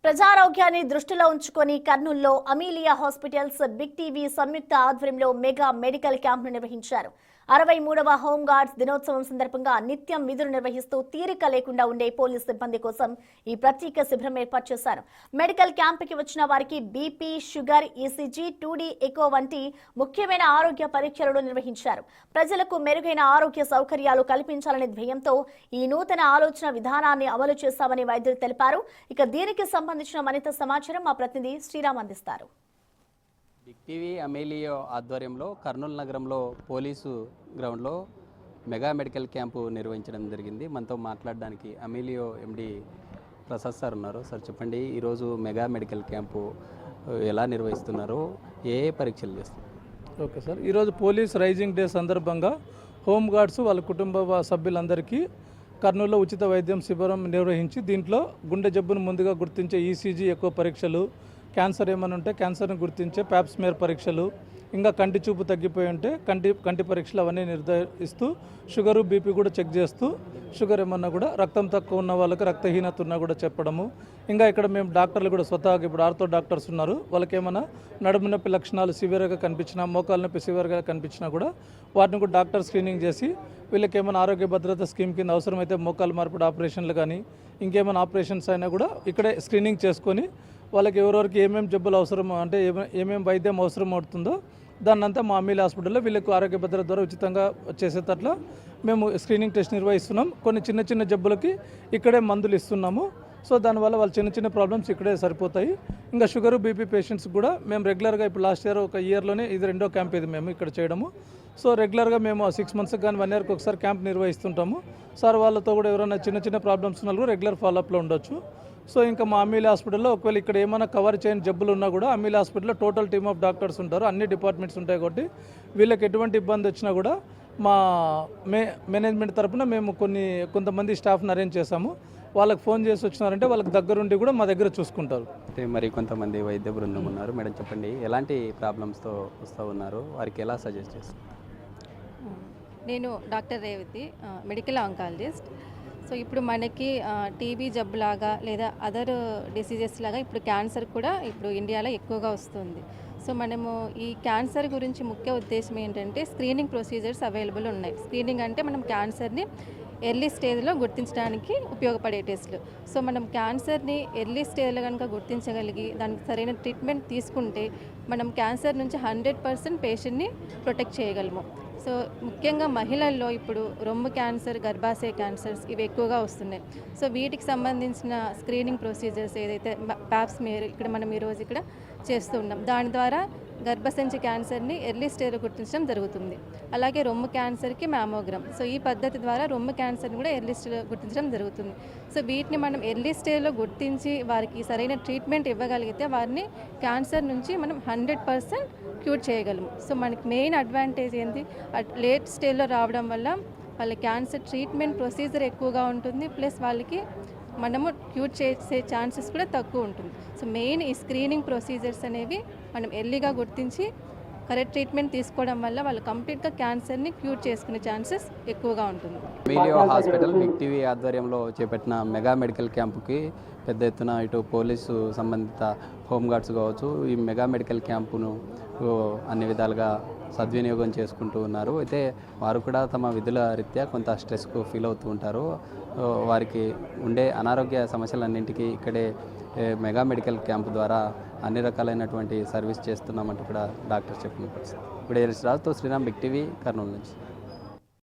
ప్రజారోగ్యాన్ని దృష్టిలో ఉంచుకొని కర్నూలులో అమీలియా హాస్పిటల్స్ బిగ్ టీవీ సంయుక్త ఆధ్వర్యంలో మెగా మెడికల్ క్యాంప్ను నిర్వహించారు. 63వ హోంగార్డ్స్ దినోత్సవం సందర్భంగా నిత్యం విధులు నిర్వహిస్తూ తీరిక లేకుండా ఉండే పోలీసు సిబ్బంది కోసం ఈ ప్రత్యేక శిబిరం ఏర్పాటు చేశారు. మెడికల్ క్యాంపుకి వచ్చిన వారికి BP, sugar, ECG, 2D echo వంటి ముఖ్యమైన ఆరోగ్య పరీక్షలను నిర్వహించారు. ప్రజలకు మెరుగైన ఆరోగ్య సౌకర్యాలు కల్పించాలనే ధ్యేయంతో ఈ నూతన ఆలోచన విధానాన్ని అమలు చేశామని వైద్యులు తెలిపారు. ఇక దీనికి సంబంధించిన మరింత సమాచారం మా ప్రతినిధి శ్రీరామ్ అందిస్తారు. బిగ్ టీవీ అమేలియో ఆధ్వర్యంలో కర్నూలు నగరంలో పోలీసు గ్రౌండ్లో మెగా మెడికల్ క్యాంపు నిర్వహించడం జరిగింది. మనతో మాట్లాడడానికి అమేలియో ఎండి ప్రసాద్ సార్ ఉన్నారు. సార్ చెప్పండి, ఈరోజు మెగా మెడికల్ క్యాంపు ఎలా నిర్వహిస్తున్నారు, ఏ పరీక్షలు చేస్తారు? ఓకే సార్, ఈరోజు పోలీస్ రైజింగ్ డే సందర్భంగా హోంగార్డ్స్ వాళ్ళ కుటుంబ సభ్యులందరికీ కర్నూలులో ఉచిత వైద్యం శిబిరం నిర్వహించి దీంట్లో గుండె జబ్బును ముందుగా గుర్తించే ఈసీజీ ఎక్కువ పరీక్షలు, క్యాన్సర్ ఏమైనా ఉంటే క్యాన్సర్ని గుర్తించే ప్యాప్స్మేర్ పరీక్షలు, ఇంకా కంటి చూపు తగ్గిపోయి ఉంటే కంటి పరీక్షలు అవన్నీ నిర్ధారిస్తూ షుగరు, బీపీ కూడా చెక్ చేస్తూ షుగర్ ఏమన్నా కూడా రక్తం తక్కువ ఉన్న వాళ్ళకి రక్తహీనత ఉన్నా కూడా చెప్పడము. ఇంకా ఇక్కడ మేము డాక్టర్లు కూడా స్వతహాగా ఇప్పుడు ఆర్థో డాక్టర్స్ ఉన్నారు, వాళ్ళకి ఏమైనా నడుము నొప్పి లక్షణాలు సివియర్గా కనిపించినా, మోకాలు నొప్పి సివియర్గా కనిపించినా కూడా వాటిని కూడా డాక్టర్ స్క్రీనింగ్ చేసి వీళ్ళకి ఏమైనా ఆరోగ్య భద్రత స్కీమ్ కింద అవసరమైతే మోకాలు మార్పిడి ఆపరేషన్లు కానీ ఇంకేమైనా ఆపరేషన్స్ అయినా కూడా ఇక్కడే స్క్రీనింగ్ చేసుకొని వాళ్ళకి ఎవరెవరికి ఏమేమి జబ్బులు అవసరం అంటే ఏమేమి వైద్యం అవసరం అవుతుందో దాన్నంతా మా అమీల్ హాస్పిటల్లో వీళ్ళకు ఆరోగ్య భద్రత ద్వారా ఉచితంగా చేసేటట్ల మేము స్క్రీనింగ్ టెస్ట్ నిర్వహిస్తున్నాం. కొన్ని చిన్న చిన్న జబ్బులకి ఇక్కడే మందులు ఇస్తున్నాము. సో దానివల్ల వాళ్ళ చిన్న చిన్న ప్రాబ్లమ్స్ ఇక్కడే సరిపోతాయి. ఇంకా షుగరు, బీపీ పేషెంట్స్ కూడా మేము రెగ్యులర్గా ఇప్పుడు లాస్ట్ ఇయర్ ఒక ఇయర్లోనే ఇది 2వ క్యాంప్ ఇది మేము ఇక్కడ చేయడము. సో రెగ్యులర్గా మేము 6 monthsకి కానీ 1 yearకి ఒకసారి క్యాంప్ నిర్వహిస్తుంటాము. సార్ వాళ్ళతో కూడా ఎవరైనా చిన్న చిన్న ప్రాబ్లమ్స్ ఉన్నా కూడా రెగ్యులర్ ఫాలోఅప్లో ఉండొచ్చు. సో ఇంకా మా అమీల్ హాస్పిటల్లో ఒకవేళ ఇక్కడ ఏమైనా కవర్ చేయని జబ్బులు ఉన్నా కూడా అమీల్ హాస్పిటల్లో టోటల్ టీమ్ ఆఫ్ డాక్టర్స్ ఉంటారు, అన్ని డిపార్ట్మెంట్స్ ఉంటాయి కాబట్టి వీళ్ళకి ఎటువంటి ఇబ్బంది వచ్చినా కూడా మా మేనేజ్మెంట్ తరఫున మేము కొంతమంది స్టాఫ్ని అరేంజ్ చేశాము. వాళ్ళకి ఫోన్ చేసి వచ్చినారంటే వాళ్ళకి దగ్గరుండి కూడా మా దగ్గర చూసుకుంటారు. అయితే మరి కొంతమంది వైద్య బృందం ఉన్నారు. మేడం చెప్పండి, ఎలాంటి ప్రాబ్లమ్స్తో వస్తూ ఉన్నారు, వారికి ఎలా సజెస్ట్ చేస్తారు? నేను doctor Revathi, medical oncologist. So ఇప్పుడు మనకి టీబీ జబ్బులాగా లేదా అదర్ డిసీజెస్ లాగా ఇప్పుడు క్యాన్సర్ కూడా ఇప్పుడు ఇండియాలో ఎక్కువగా వస్తుంది. సో మనము ఈ క్యాన్సర్ గురించి ముఖ్య ఉద్దేశం ఏంటంటే స్క్రీనింగ్ ప్రొసీజర్స్ అవైలబుల్ ఉన్నాయి. స్క్రీనింగ్ అంటే మనం క్యాన్సర్ని ఎర్లీ స్టేజ్లో గుర్తించడానికి ఉపయోగపడే టెస్టులు. సో మనం క్యాన్సర్ని ఎర్లీ స్టేజ్లో కనుక గుర్తించగలిగి దానికి సరైన ట్రీట్మెంట్ తీసుకుంటే మనం క్యాన్సర్ నుంచి 100% పేషెంట్ని ప్రొటెక్ట్ చేయగలము. సో ముఖ్యంగా మహిళల్లో ఇప్పుడు రొమ్ము క్యాన్సర్, గర్భాశయ క్యాన్సర్స్ ఇవి ఎక్కువగా వస్తున్నాయి. సో వీటికి సంబంధించిన స్క్రీనింగ్ ప్రొసీజర్స్ ఏదైతే ప్యాప్స్మేర్ ఇక్కడ మనం ఈరోజు ఇక్కడ చేస్తూ ఉన్నాం, దాని ద్వారా గర్భసంచి క్యాన్సర్ని ఎర్లీ స్టేజ్లో గుర్తించడం జరుగుతుంది. అలాగే రొమ్ము క్యాన్సర్కి మ్యామోగ్రామ్. సో ఈ పద్ధతి ద్వారా రొమ్ము క్యాన్సర్ని కూడా ఎర్లీ స్టేజ్లో గుర్తించడం జరుగుతుంది. సో వీటిని మనం ఎర్లీ స్టేజ్లో గుర్తించి వారికి సరైన ట్రీట్మెంట్ ఇవ్వగలిగితే వారిని క్యాన్సర్ నుంచి మనం 100% క్యూర్ చేయగలము. సో మనకి మెయిన్ అడ్వాంటేజ్ ఏంటి, లేట్ స్టేజ్లో రావడం వల్ల వాళ్ళ క్యాన్సర్ ట్రీట్మెంట్ ప్రొసీజర్ ఎక్కువగా ఉంటుంది, ప్లస్ వాళ్ళకి మనము క్యూర్ చేసే ఛాన్సెస్ కూడా తక్కువ ఉంటుంది. సో మెయిన్ ఈ స్క్రీనింగ్ ప్రొసీజర్స్ అనేవి మనం ఎర్లీగా గుర్తించి కరెక్ట్ ట్రీట్మెంట్ తీసుకోవడం వల్ల వాళ్ళు కంప్లీట్గా క్యాన్సర్ని క్యూర్ చేసుకునే ఛాన్సెస్ ఎక్కువగా ఉంటుంది. అమేలియో హాస్పిటల్ బిగ్ టీవీ ఆధ్వర్యంలో చేపట్టిన మెగా మెడికల్ క్యాంపుకి పెద్ద ఎత్తున ఇటు పోలీసు సంబంధిత హోంగార్డ్స్ కావచ్చు ఈ మెగా మెడికల్ క్యాంపును అన్ని విధాలుగా సద్వినియోగం చేసుకుంటూ ఉన్నారు. అయితే వారు కూడా తమ విధుల రీత్యా కొంత స్ట్రెస్కు ఫీల్ అవుతూ ఉంటారు. వారికి ఉండే అనారోగ్య సమస్యలన్నింటికీ ఇక్కడే మెగా మెడికల్ క్యాంప్ ద్వారా అన్ని రకాలైనటువంటి సర్వీస్ చేస్తున్నామంటూ కూడా డాక్టర్ చెప్పిన పరిస్థితి. ఇప్పుడు రాజుతో శ్రీరామ్, బిగ్ టీవీ, కర్నూలు నుంచి.